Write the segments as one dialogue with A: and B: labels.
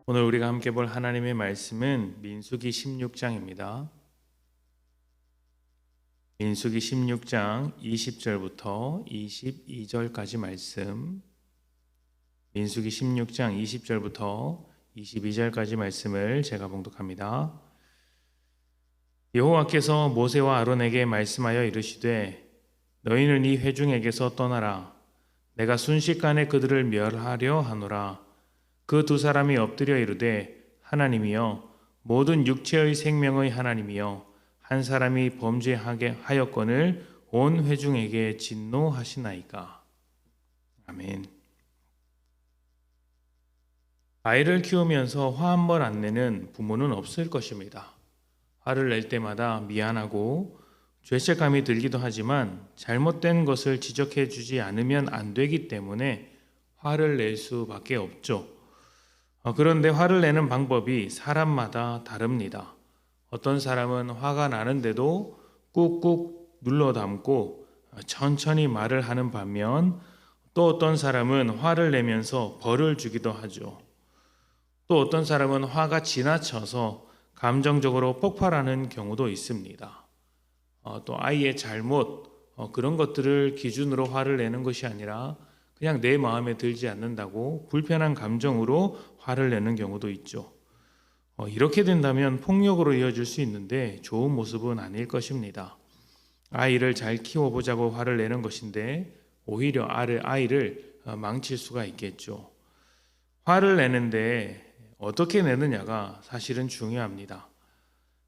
A: 오늘 우리가 함께 볼 하나님의 말씀은 민수기 16장입니다. 민수기 16장 20절부터 22절까지 말씀, 민수기 16장 20절부터 22절까지 말씀을 제가 봉독합니다. 여호와께서 모세와 아론에게 말씀하여 이르시되 너희는 이 회중에게서 떠나라. 내가 순식간에 그들을 멸하려 하노라. 그 두 사람이 엎드려 이르되 하나님이여 모든 육체의 생명의 하나님이여 한 사람이 범죄하게 하였거늘 온 회중에게 진노하시나이까. 아멘. 아이를 키우면서 화 한 번 안 내는 부모는 없을 것입니다. 화를 낼 때마다 미안하고 죄책감이 들기도 하지만 잘못된 것을 지적해 주지 않으면 안 되기 때문에 화를 낼 수밖에 없죠. 그런데 화를 내는 방법이 사람마다 다릅니다. 어떤 사람은 화가 나는데도 꾹꾹 눌러 담고 천천히 말을 하는 반면 또 어떤 사람은 화를 내면서 벌을 주기도 하죠. 또 어떤 사람은 화가 지나쳐서 감정적으로 폭발하는 경우도 있습니다. 또 아이의 잘못 그런 것들을 기준으로 화를 내는 것이 아니라 그냥 내 마음에 들지 않는다고 불편한 감정으로 화를 내는 경우도 있죠. 이렇게 된다면 폭력으로 이어질 수 있는데 좋은 모습은 아닐 것입니다. 아이를 잘 키워보자고 화를 내는 것인데 오히려 아이를 망칠 수가 있겠죠. 화를 내는데 어떻게 내느냐가 사실은 중요합니다.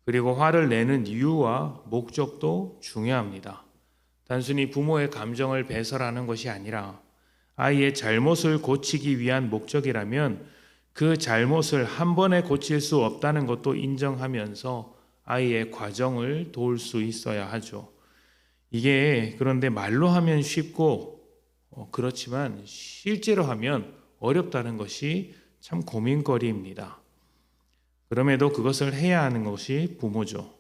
A: 그리고 화를 내는 이유와 목적도 중요합니다. 단순히 부모의 감정을 배설하는 것이 아니라 아이의 잘못을 고치기 위한 목적이라면 그 잘못을 한 번에 고칠 수 없다는 것도 인정하면서 아이의 과정을 도울 수 있어야 하죠. 이게 그런데 말로 하면 쉽고 그렇지만 실제로 하면 어렵다는 것이 참 고민거리입니다. 그럼에도 그것을 해야 하는 것이 부모죠.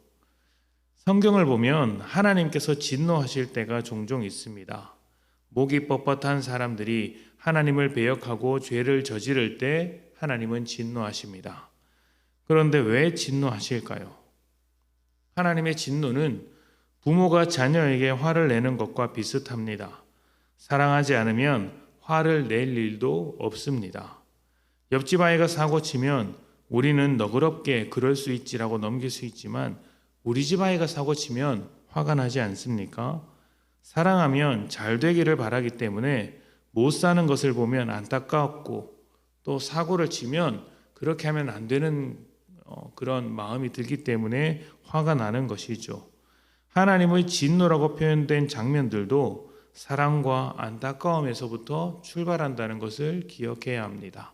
A: 성경을 보면 하나님께서 진노하실 때가 종종 있습니다. 목이 뻣뻣한 사람들이 하나님을 배역하고 죄를 저지를 때 하나님은 진노하십니다. 그런데 왜 진노하실까요? 하나님의 진노는 부모가 자녀에게 화를 내는 것과 비슷합니다. 사랑하지 않으면 화를 낼 일도 없습니다. 옆집 아이가 사고치면 우리는 너그럽게 그럴 수 있지라고 넘길 수 있지만 우리 집 아이가 사고치면 화가 나지 않습니까? 사랑하면 잘 되기를 바라기 때문에 못 사는 것을 보면 안타깝고 또 사고를 치면 그렇게 하면 안 되는 그런 마음이 들기 때문에 화가 나는 것이죠. 하나님의 진노라고 표현된 장면들도 사랑과 안타까움에서부터 출발한다는 것을 기억해야 합니다.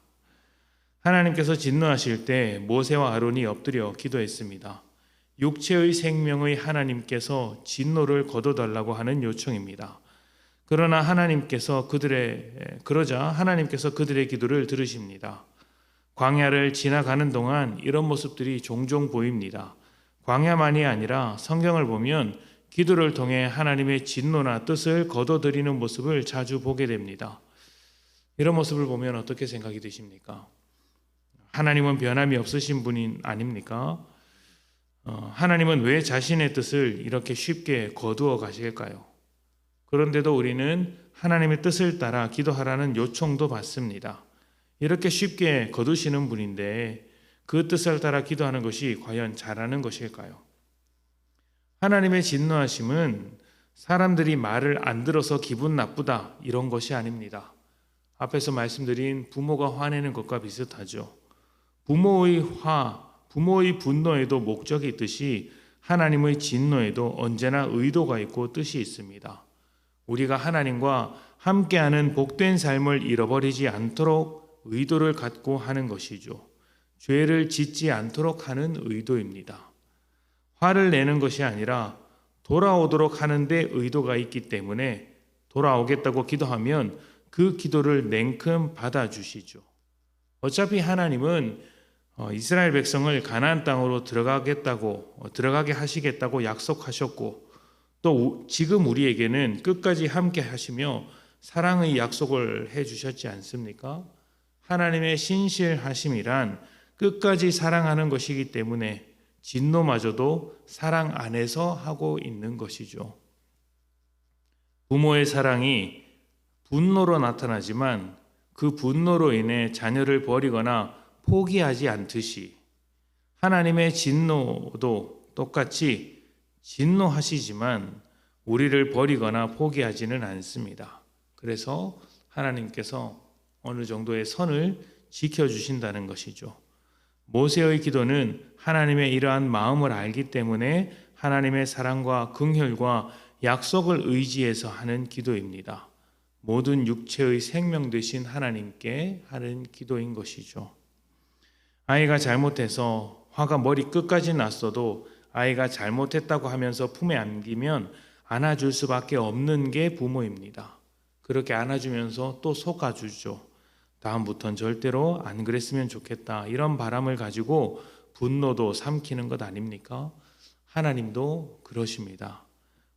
A: 하나님께서 진노하실 때 모세와 아론이 엎드려 기도했습니다. 육체의 생명의 하나님께서 진노를 거둬달라고 하는 요청입니다. 그러자 하나님께서 그들의 기도를 들으십니다. 광야를 지나가는 동안 이런 모습들이 종종 보입니다. 광야만이 아니라 성경을 보면 기도를 통해 하나님의 진노나 뜻을 거둬들이는 모습을 자주 보게 됩니다. 이런 모습을 보면 어떻게 생각이 드십니까? 하나님은 변함이 없으신 분이 아닙니까? 하나님은 왜 자신의 뜻을 이렇게 쉽게 거두어 가실까요? 그런데도 우리는 하나님의 뜻을 따라 기도하라는 요청도 받습니다. 이렇게 쉽게 거두시는 분인데 그 뜻을 따라 기도하는 것이 과연 잘하는 것일까요? 하나님의 진노하심은 사람들이 말을 안 들어서 기분 나쁘다 이런 것이 아닙니다. 앞에서 말씀드린 부모가 화내는 것과 비슷하죠. 부모의 분노에도 목적이 있듯이 하나님의 진노에도 언제나 의도가 있고 뜻이 있습니다. 우리가 하나님과 함께하는 복된 삶을 잃어버리지 않도록 의도를 갖고 하는 것이죠. 죄를 짓지 않도록 하는 의도입니다. 화를 내는 것이 아니라 돌아오도록 하는데 의도가 있기 때문에 돌아오겠다고 기도하면 그 기도를 냉큼 받아주시죠. 어차피 하나님은 이스라엘 백성을 가나안 땅으로 들어가게 하시겠다고 약속하셨고 또 지금 우리에게는 끝까지 함께 하시며 사랑의 약속을 해 주셨지 않습니까? 하나님의 신실하심이란 끝까지 사랑하는 것이기 때문에 진노마저도 사랑 안에서 하고 있는 것이죠. 부모의 사랑이 분노로 나타나지만 그 분노로 인해 자녀를 버리거나 포기하지 않듯이 하나님의 진노도 똑같이 진노하시지만 우리를 버리거나 포기하지는 않습니다. 그래서 하나님께서 어느 정도의 선을 지켜주신다는 것이죠. 모세의 기도는 하나님의 이러한 마음을 알기 때문에 하나님의 사랑과 긍휼과 약속을 의지해서 하는 기도입니다. 모든 육체의 생명 되신 하나님께 하는 기도인 것이죠. 아이가 잘못해서 화가 머리 끝까지 났어도 아이가 잘못했다고 하면서 품에 안기면 안아줄 수밖에 없는 게 부모입니다. 그렇게 안아주면서 또 속아주죠. 다음부턴 절대로 안 그랬으면 좋겠다, 이런 바람을 가지고 분노도 삼키는 것 아닙니까? 하나님도 그러십니다.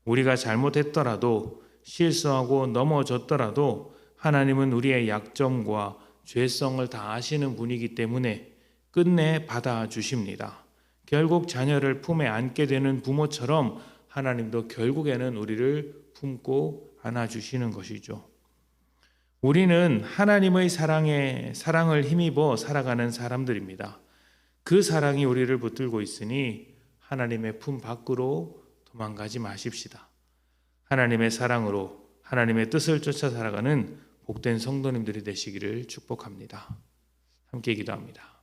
A: 우리가 잘못했더라도, 실수하고 넘어졌더라도 하나님은 우리의 약점과 죄성을 다 아시는 분이기 때문에 끝내 받아주십니다. 결국 자녀를 품에 안게 되는 부모처럼 하나님도 결국에는 우리를 품고 안아주시는 것이죠. 우리는 하나님의 사랑을 힘입어 살아가는 사람들입니다. 그 사랑이 우리를 붙들고 있으니 하나님의 품 밖으로 도망가지 마십시다. 하나님의 사랑으로 하나님의 뜻을 쫓아 살아가는 복된 성도님들이 되시기를 축복합니다. 함께 기도합니다.